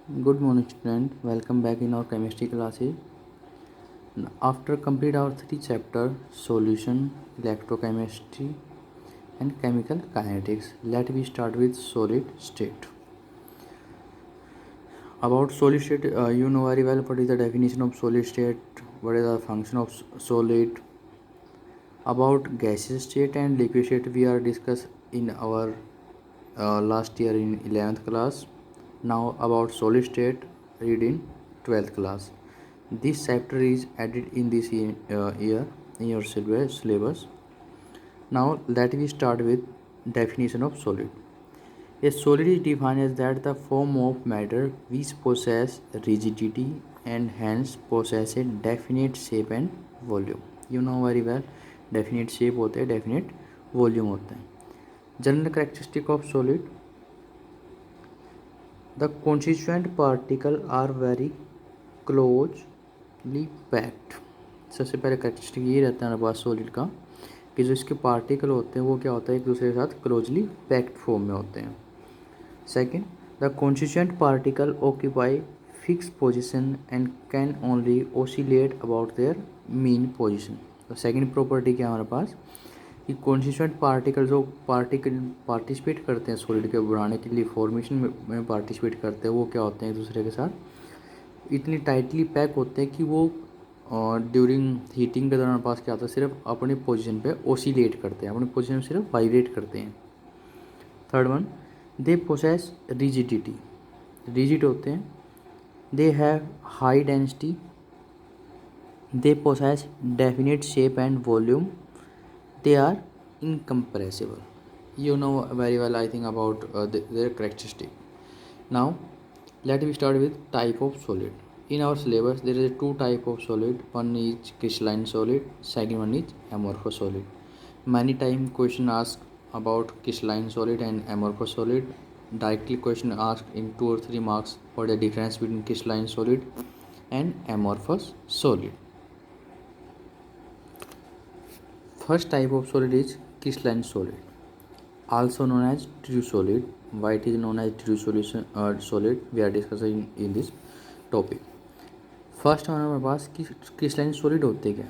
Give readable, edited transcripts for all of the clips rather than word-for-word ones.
Good morning, student. Welcome back in our chemistry classes. After complete our three chapter solution, electrochemistry, and chemical kinetics, let we start with solid state. About solid state, you know very well what is the definition of solid state, what is the function of solid. About gaseous state and liquid state, we are discussed in our last year in 11th class. Now about solid state, read in 12th class. This chapter is added in this year in your syllabus. Now let we start with definition of solid. A solid is defined as that the form of matter which possess rigidity and hence possess a definite shape and volume. You know very well, definite shape होते हैं, definite volume होता है. General characteristic of solid: the constituent particles are very closely packed. सबसे पहले characteristic ये रहता है हमारे पास सॉलिड का कि जो इसके पार्टिकल होते हैं वो क्या होता है, एक दूसरे के साथ क्लोजली पैक्ड फॉर्म में होते हैं. Second, the constituent particle occupy fix position and can only oscillate about their mean position. तो सेकेंड प्रॉपर्टी क्या है हमारे पास कि कॉन्स्टिट्यूएंट पार्टिकल जो पार्टिसिपेट करते हैं सॉलिड के बनाने के लिए, फॉर्मेशन में पार्टिसिपेट करते हैं, वो क्या होते हैं एक दूसरे के साथ इतनी टाइटली पैक होते हैं कि वो ड्यूरिंग हीटिंग के दौरान पास क्या होता है, सिर्फ अपनी पोजीशन पे ओसिलेट करते हैं, अपनी पोजीशन में सिर्फ वाइब्रेट करते हैं. Third one, they possess rigidity, rigid होते हैं. They have high density. They possess definite shape and volume. They are incompressible. You know very well, I think, about their characteristic. Now let me start with type of solid. In our syllabus there is two type of solid. One is crystalline solid, second one is amorphous solid. Many time question ask about crystalline solid and amorphous solid. Directly question asked in 2 or 3 marks what the difference between crystalline solid and amorphous solid. First type of solid is crystalline solid, also known as true solid. Why it is known as true solid, we are discussing in this topic. First हमारे पास कि crystalline solid होते क्या.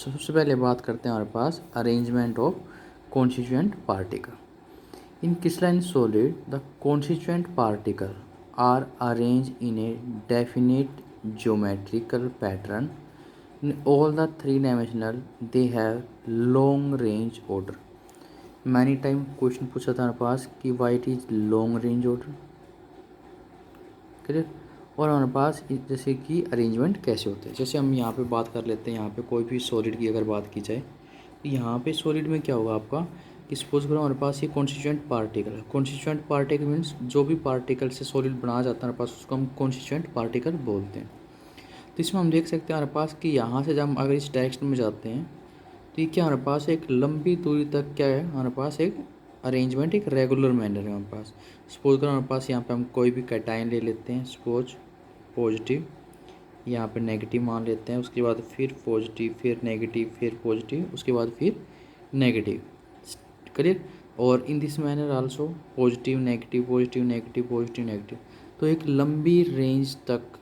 सबसे पहले बात करते हैं हमारे पास arrangement of constituent particle. In crystalline solid the constituent particle are arrange in a definite geometrical pattern. In all the 3 dimensional they have long range order. Many time question पूछा था हमारे पास कि why it is long range order. Clear. और हमारे पास जैसे कि arrangement कैसे होते हैं, जैसे हम यहाँ पे बात कर लेते हैं. यहाँ पे कोई भी सॉलिड की अगर बात की जाए तो यहाँ पे सॉलिड में क्या होगा आपका कि सपोज करो हमारे पास ये कॉन्स्टिट्यूएंट पार्टिकल है. कॉन्स्टिट्यूएंट पार्टिकल मीन्स जो भी पार्टिकल से सॉलिड बनाया जाता है हमारे पास उसको हम कॉन्स्टिट्यूएंट पार्टिकल बोलते हैं. तो इसमें हम देख सकते हैं हमारे पास कि यहाँ से जब हम अगर इस डायरेक्शन में जाते हैं तो ये क्या हमारे पास एक लंबी दूरी तक क्या है, हमारे पास एक अरेंजमेंट एक रेगुलर मैनर है हमारे पास. सपोज करो हमारे पास यहाँ पे हम कोई भी कैटायन ले लेते हैं, सपोज पॉजिटिव, यहाँ पे नेगेटिव मान लेते हैं, उसके बाद फिर पॉजिटिव, फिर नेगेटिव, फिर पॉजिटिव, उसके बाद फिर नेगेटिव. क्लियर. और in this manner also positive negative positive negative positive negative. तो एक लंबी रेंज तक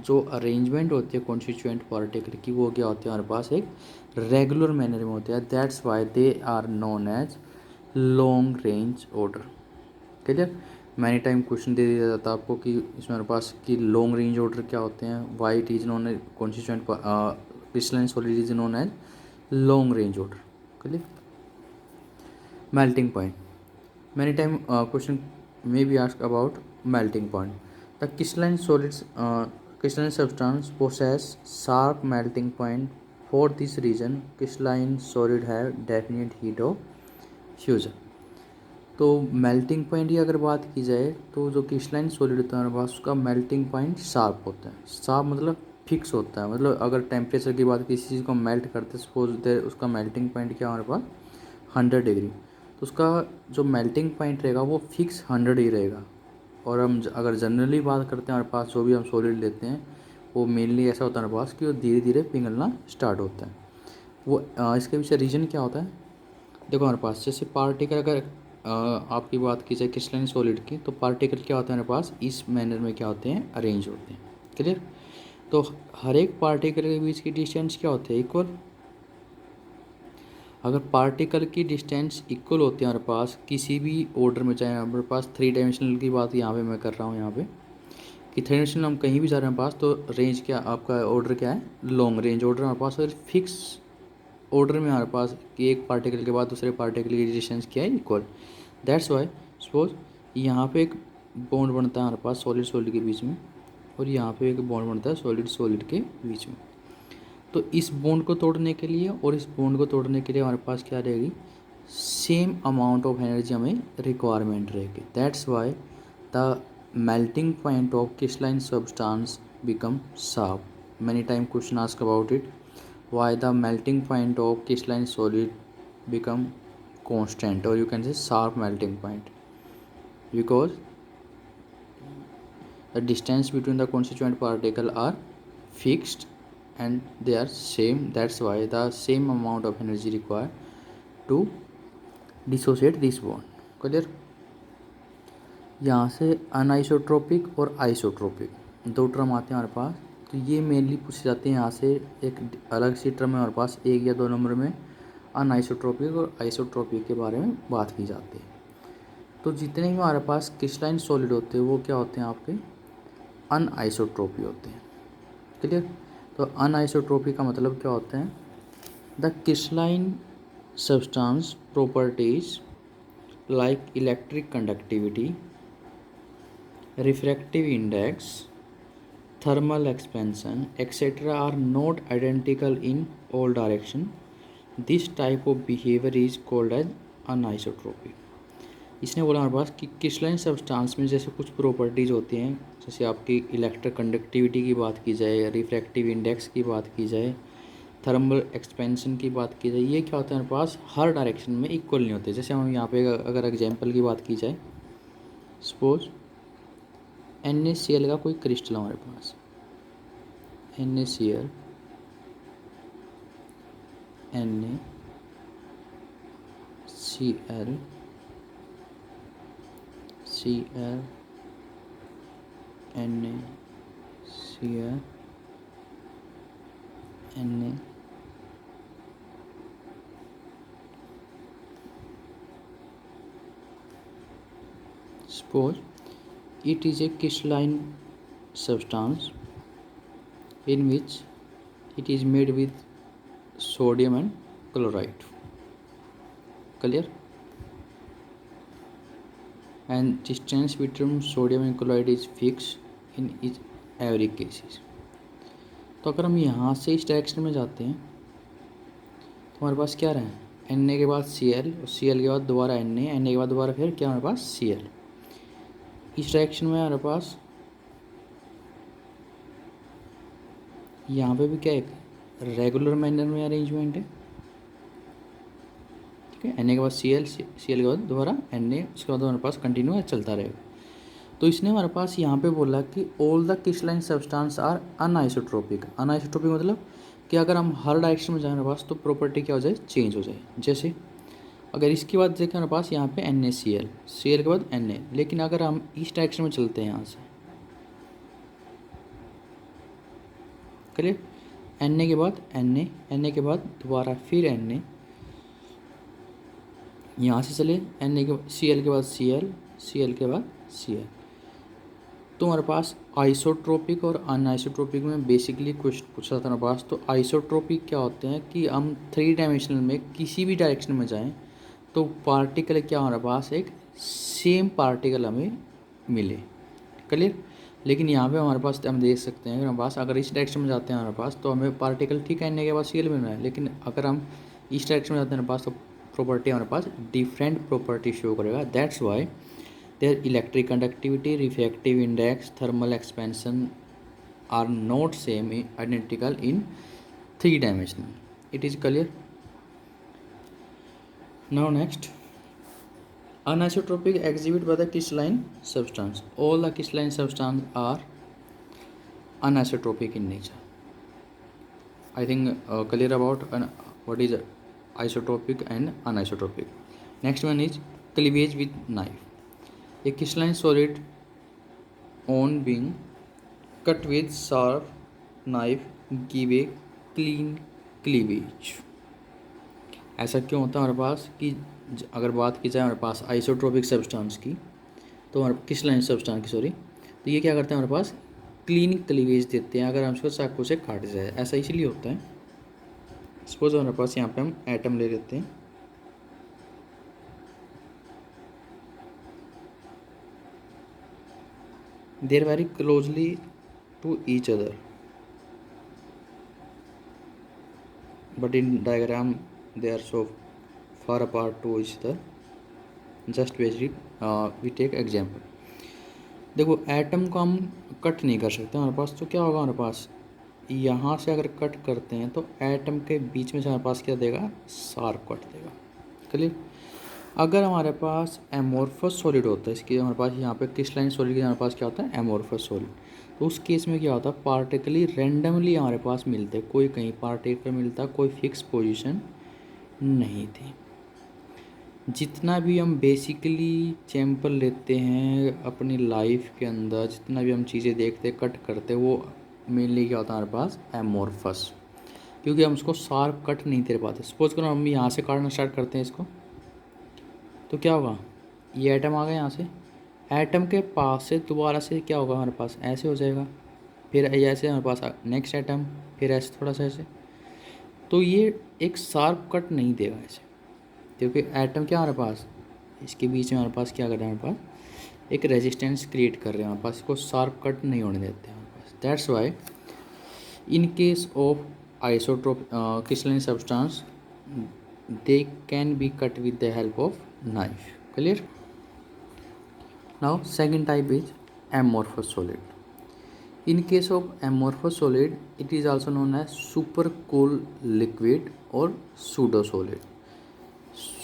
जो अरेंजमेंट होती है कॉन्स्टिट्यूएंट पार्टिकल की वो क्या होती है हमारे पास एक रेगुलर मैनर में होते हैं. That's why they are known as long range order. Clear. Many time question दे दिया जाता है आपको कि इसमें हमारे पास कि लॉन्ग रेंज ऑर्डर क्या होते हैं. Why it is known as constituent crystalline solid is known as long range order. Clear. Melting point. Many time question may be ask about melting point. The crystalline solids crystalline substance possess sharp melting point. For this reason crystalline solid have definite heat of fusion. तो melting point की अगर बात की जाए तो जो crystalline solid होता है हमारे पास उसका मेल्टिंग पॉइंट शार्प होता है. शार्प मतलब फिक्स होता है. मतलब अगर टेम्परेचर की बात किसी चीज़ को मेल्ट करते हैं सपोज उसका मेल्टिंग पॉइंट क्या हमारे पास 100 डिग्री, तो उसका जो मेल्टिंग पॉइंट रहेगा वो फिक्स 100 ही रहेगा. और हम अगर जनरली बात करते हैं हमारे पास जो भी हम सॉलिड लेते हैं वो मेनली ऐसा होता है हमारे पास कि वो धीरे धीरे पिघलना स्टार्ट होता है. वो इसके पीछे रीज़न क्या होता है. देखो हमारे पास जैसे पार्टिकल अगर आपकी बात की जाए क्रिस्टलाइन सॉलिड की, तो पार्टिकल क्या होते हैं हमारे पास इस मैनर में क्या होते हैं, अरेंज होते हैं। क्लियर। तो हर एक पार्टिकल के बीच की डिस्टेंस क्या होते हैं, इक्वल। अगर पार्टिकल की डिस्टेंस इक्वल होती है हमारे पास किसी भी ऑर्डर में, चाहे हमारे पास 3 डायमेंशनल की बात यहाँ पे मैं कर रहा हूँ, यहाँ पे कि 3 डायमेंशनल हम कहीं भी जा रहे हैं हमारे पास, तो रेंज क्या आपका ऑर्डर क्या है, लॉन्ग रेंज ऑर्डर हमारे पास। अगर फिक्स ऑर्डर में हमारे पास कि एक पार्टिकल के बाद दूसरे पार्टिकल की डिस्टेंस क्या है, इक्वल। दैट्स वाई सपोज यहाँ पे एक बॉन्ड बनता है हमारे पास सॉलिड सॉलिड के बीच में, और यहाँ पे एक बॉन्ड बनता है सॉलिड सॉलिड के बीच में। तो इस बॉन्ड को तोड़ने के लिए और इस बॉन्ड को तोड़ने के लिए हमारे पास क्या रहेगी, सेम अमाउंट ऑफ एनर्जी हमें रिक्वायरमेंट रहेगी। That's why the melting point of crystalline substance become sharp. Many time question ask about it, why the melting point of crystalline solid become constant, or you can say sharp melting point, because the distance between the constituent particle are fixed and they are same. That's why the same amount of energy required to dissociate this bond. Clear। यहाँ से अनआइसोट्रोपिक और isotropic दो term आते हैं हमारे पास, तो ये mainly पूछे जाते हैं यहाँ से। एक अलग सी टर्म है हमारे पास 1 या 2 नंबर में, अनआइसोट्रोपिक और आइसोट्रोपिक के बारे में बात की जाती है। तो जितने भी हमारे पास क्रिस्टलाइन सॉलिड होते हैं वो क्या होते हैं, आपके अनआइसोट्रोपिक होते हैं। क्लियर। तो अनआइसोट्रोपिक का मतलब क्या होता है, the crystalline substance properties like electric conductivity, refractive index, thermal expansion, etc. are not identical in all direction. This type of behavior is called as anisotropic. इसने बोला हमारे पास कि क्रिस्टलाइन सब्सटेंस में जैसे कुछ प्रॉपर्टीज़ होती हैं, जैसे आपकी इलेक्ट्रिक कंडक्टिविटी की बात की जाए, रिफ्रैक्टिव इंडेक्स की बात की जाए, थर्मल एक्सपेंशन की बात की जाए, ये क्या होता है हमारे पास हर डायरेक्शन में इक्वल नहीं होते। जैसे हम यहाँ पे अगर एग्जांपल की बात की जाए, सपोज NaCl का कोई क्रिस्टल हमारे पास, NaCl, NaCl, Cl, NaCl, Na, suppose it is a crystalline substance in which it is made with sodium and chloride. Clear। and distance between sodium and chloride is fixed in each every cases. तो अगर हम यहाँ से इस direction में जाते हैं तो हमारे पास क्या रहा है, Na के बाद Cl, और Cl के बाद दोबारा Na के बाद दोबारा फिर क्या हमारे पास Cl। इस डायरेक्शन में हमारे पास यहाँ पे भी क्या एक रेगुलर मैनर में अरेंजमेंट है, ठीक है। Na के बाद Cl, Cl के बाद दोबारा Na, उसके बाद हमारे पास कंटिन्यू चलता रहेगा। तो इसने हमारे पास यहाँ पे बोला कि all the crystalline substance are anisotropic. Anisotropic मतलब कि अगर हम हर डायरेक्शन में जाए हमारे पास तो प्रॉपर्टी क्या हो जाए, चेंज हो जाए। जैसे अगर इसके बाद देखें हमारे पास यहाँ पे NaCl, Cl के बाद Na, लेकिन अगर हम इस डायरेक्शन में चलते हैं यहाँ से, क्लियर, Na के बाद Na के बाद दोबारा फिर Na, यहाँ से चले Na के Cl के बाद Cl के बाद Cl। तो हमारे पास आइसोट्रोपिक और अनआइसोट्रोपिक में बेसिकली क्वेश्चन पूछा था हमारे पास। तो आइसोट्रोपिक क्या होते हैं कि हम 3 डायमेंशनल में किसी भी डायरेक्शन में जाएं तो पार्टिकल क्या हमारे पास एक सेम पार्टिकल हमें मिले। क्लियर। लेकिन यहाँ पे हमारे पास हम देख सकते हैं हमारे पास अगर इस डायरेक्शन में जाते हैं हमारे पास तो हमें पार्टिकल ठीक है Na के बाद Cl मिल रहा है, लेकिन अगर हम इस डायरेक्शन में जाते हैं हमारे पास तो प्रॉपर्टी हमारे पास डिफरेंट प्रॉपर्टी शो करेगा। That's why their electric conductivity, refractive index, thermal expansion are not same identical in 3 dimensional. It is clear. Now next, anisotropic exhibit by the crystalline substance. All the crystalline substance are anisotropic in nature. I think clear about what is isotropic and anisotropic. Next one is cleavage with knife. A crystalline solid on being cut with sharp knife give a clean cleavage. ऐसा क्यों होता है हमारे पास कि अगर बात की जाए हमारे पास आइसोट्रोपिक सब्सटेंस की, तो हमारे क्रिस्टलाइन सब्सटेंस की सॉरी, तो ये क्या करते हैं हमारे पास क्लीन क्लीवेज देते हैं अगर हम इसको चाकू से काट जाए। ऐसा इसलिए होता है, सपोज हमारे पास यहाँ पे हम एटम ले लेते हैं, they are very closely to each other but in diagram they are so far apart to each other. Just we take example. देखो एटम को हम कट नहीं कर सकते हमारे पास, तो क्या होगा हमारे पास, यहाँ से अगर कट करते हैं तो एटम के बीच में से हमारे पास क्या देगा, शार्प कट देगा। क्लियर। अगर हमारे पास एमोर्फस सॉलिड होता है, इसके हमारे पास यहाँ पे क्रिस्टलाइन सॉलिड के हमारे पास क्या होता है, एमोर्फस सॉलिड, तो उस केस में क्या होता है, पार्टिकली रेंडमली हमारे पास मिलते हैं, कोई कहीं पार्टिकल मिलता, कोई फिक्स पोजीशन नहीं थी। जितना भी हम बेसिकली सैंपल लेते हैं अपनी लाइफ के अंदर, जितना भी हम चीज़ें देखते कट करते, वो मेनली क्या होता है हमारे पास, एमोर्फस, क्योंकि हम उसको शार्प कट नहीं दे पाते। सपोज करो हम यहाँ से काटना स्टार्ट करते हैं इसको, तो क्या होगा, ये एटम आ गया यहाँ से, एटम के पास से दोबारा से क्या होगा हमारे पास, ऐसे हो जाएगा, फिर ऐसे हमारे पास नेक्स्ट एटम, फिर ऐसे थोड़ा सा ऐसे, तो ये एक शार्प कट नहीं देगा ऐसे, क्योंकि एटम क्या हमारे पास, इसके बीच में हमारे पास क्या कर रहे हैं, हमारे पास एक रेजिस्टेंस क्रिएट कर रहे हैं, हमारे पास इसको शार्प कट नहीं होने देते हैं हमारे पास। That's why in case of isotropic crystalline substance they can be cut with the help of knife. Clear? Now second type is amorphous solid. In case of amorphous solid, it is also known as supercool liquid or pseudo solid.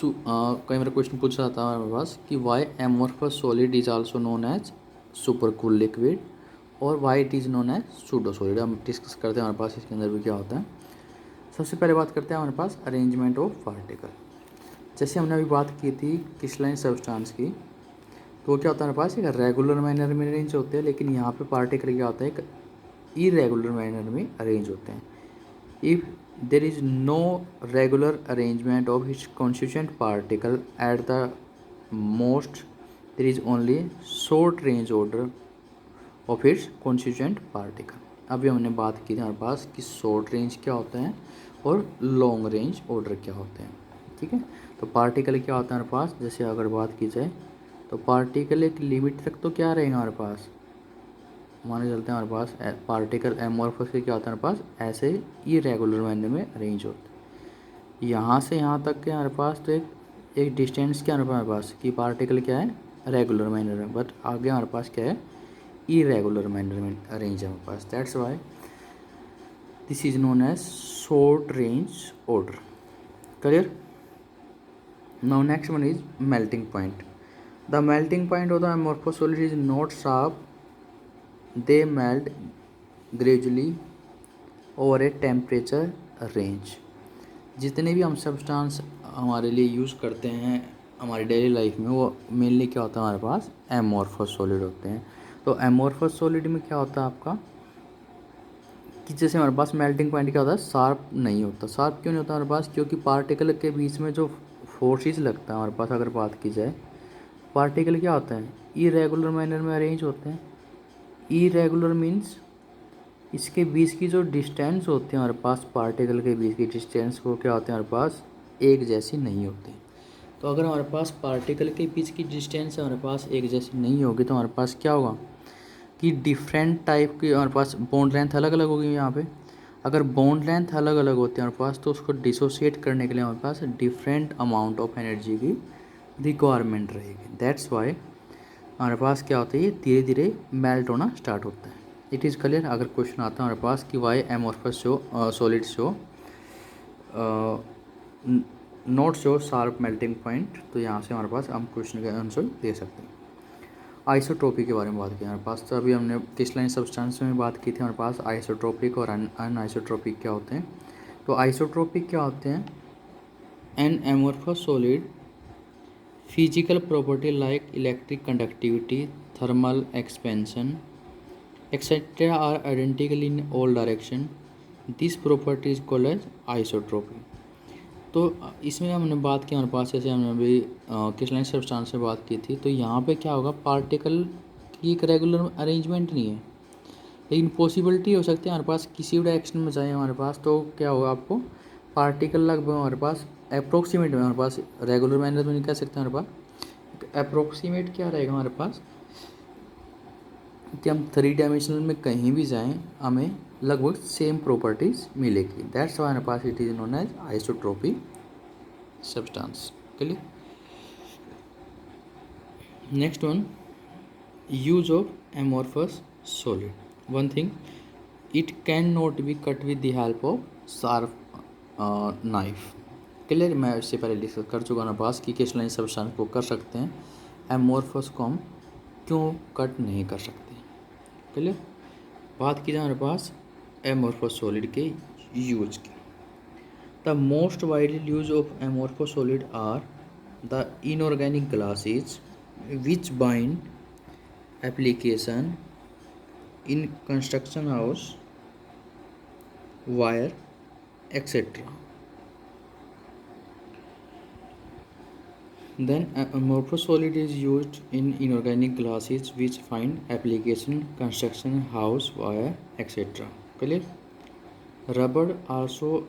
कई बार question पूछा था हमारे पास कि why amorphous solid is also known as supercool liquid और why it is known as pseudo solid। हम discuss करते हैं हमारे पास इसके अंदर भी क्या होता है। सबसे पहले बात करते हैं हमारे पास अरेंजमेंट ऑफ पार्टिकल। जैसे हमने अभी बात की थी क्रिस्टलाइन सब्सटेंस की, तो वो क्या होता है हमारे पास, एक रेगुलर मैनर में अरेंज होते हैं, लेकिन यहाँ पे पार्टिकल क्या होता है, एक इरेगुलर मैनर में अरेंज होते हैं। If there is no regular arrangement of which constituent particle at the most there is only short range order of its constituent particle. अभी हमने बात की थी हमारे पास कि शॉर्ट रेंज क्या होते हैं और लॉन्ग रेंज ऑर्डर क्या होते हैं। ठीक है, तो पार्टिकल क्या होता है हमारे पास, जैसे अगर बात की जाए तो पार्टिकल एक लिमिट तक तो क्या रहेगा हमारे पास, माने चलते हैं हमारे पास पार्टिकल एमोर्फस के क्या होता है हमारे पास, ऐसे इरेगुलर मैनर में अरेंज होते हैं। यहाँ से यहाँ तक के हमारे पास तो एक डिस्टेंस क्या हमारे पास कि पार्टिकल क्या है, रेगुलर मैनर में, बट आगे हमारे पास क्या है, इरेगुलर मैनर में अरेंज है हमारे पास। That's why this is known as short range order. Clear. Now next one is melting point. The melting point of the amorphous solid is not sharp, they melt gradually over a temperature range. जितने भी हम substance हमारे लिए use करते हैं हमारी daily life में, वो मेनली क्या होता है हमारे पास, एमोर्फस सॉलिड होते हैं। तो एमोर्फस सॉलिड में क्या होता है आपका कि जैसे हमारे पास मेल्टिंग पॉइंट क्या होता है, शार्प नहीं होता। शार्प क्यों नहीं होता हमारे पास, क्योंकि पार्टिकल के बीच में जो फोर्सेस लगता है हमारे पास, अगर बात की जाए, पार्टिकल क्या होता है, इरेगुलर मैनर में अरेंज होते हैं। इरेगुलर मीन्स इसके बीच की जो डिस्टेंस होती है हमारे पास, पार्टिकल के बीच की डिस्टेंस, वो क्या होते हैं हमारे पास, एक जैसी नहीं होती। तो अगर हमारे पास पार्टिकल के बीच की डिस्टेंस हमारे पास एक जैसी नहीं होगी, तो हमारे पास क्या होगा कि डिफरेंट टाइप की हमारे पास बॉन्ड लेंथ अलग अलग होगी। यहाँ पे अगर बॉन्ड लेंथ अलग अलग होती है हमारे पास, तो उसको डिसोशिएट करने के लिए हमारे पास डिफरेंट अमाउंट ऑफ एनर्जी की रिक्वायरमेंट रहेगी। दैट्स वाई हमारे पास क्या होता है, ये धीरे धीरे मेल्ट होना स्टार्ट होता है। It is clear. अगर क्वेश्चन आता है हमारे पास कि why amorphous solid show not show sharp melting point, तो यहाँ से हमारे पास हम क्वेश्चन का आंसर दे सकते हैं। आइसोट्रोपिक के बारे में बात की हमारे पास, तो अभी हमने क्रिस्टलाइन सब्सटेंस में बात की थी हमारे पास आइसोट्रोपिक और अनआइसोट्रोपिक क्या होते हैं। तो आइसोट्रोपिक क्या होते हैं, an amorphous solid Physical property like electric conductivity, thermal expansion, etc. are identical in all direction. This property is called as isotropy. तो इसमें हमने बात की हमारे पास, जैसे हमने अभी क्रिस्टलाइन सब्सटेंस से बात की थी, तो यहाँ पे क्या होगा, पार्टिकल की एक रेगुलर अरेंजमेंट नहीं है, लेकिन पॉसिबिलिटी हो सकती है हमारे पास किसी भी डायरेक्शन में जाए हमारे पास, तो क्या होगा आपको पार्टिकल लगभग हमारे पास अप्रोक्सीमेट में, हमारे पास रेगुलर मैनर में नहीं कह सकते हमारे पास अप्रोक्सीमेट क्या रहेगा हमारे पास कि हम 3 डायमेंशनल में कहीं भी जाएं हमें लगभग सेम प्रॉपर्टीज मिलेगी। दैट्स व्हाई हमारे पास it is known as isotropy substance. Clear. Next one, use of amorphous solid. One thing, it can not be cut with the help of sharp knife. Clear. मैं इससे पहले discuss कर चुका हूँ पास कि क्रिस्टलाइन सब्सटेंस को कर सकते हैं, एमोर्फस को हम क्यों कट नहीं कर सकते। क्लियर। बात की जाए हमारे पास एमोर्फस सॉलिड के यूज की। The most widely use of amorphous solid are the inorganic glasses which bind application in construction house, wire, etc. Then amorphous solid is used in inorganic glasses which find application construction house, wire, etc. Clear. Rubber also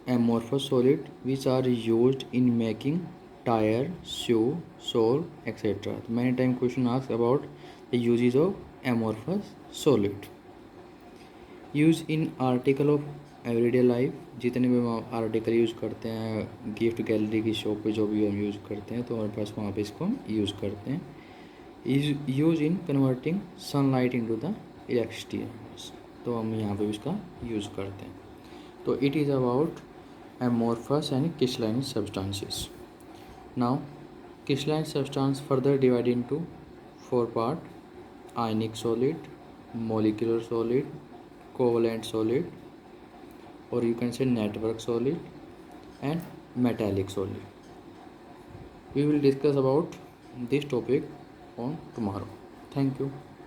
amorphous solid which are used in making tire, shoe, sole, etc. Many times question asked about the uses of amorphous solid. Use in article of everyday life, जितने भी हम article use करते हैं gift gallery की shop पे जो भी हम यूज़ करते हैं, तो हमारे पास वहाँ पे इसको हम यूज़ करते हैं। Use in converting sunlight into the electricity, तो हम यहाँ पे इसका यूज़ करते हैं। तो it is about amorphous and crystalline substances. Now crystalline substance further divide into 4 part: ionic solid, molecular solid, covalent solid, or you can say network solid, and metallic solid. We will discuss about this topic on tomorrow. Thank you.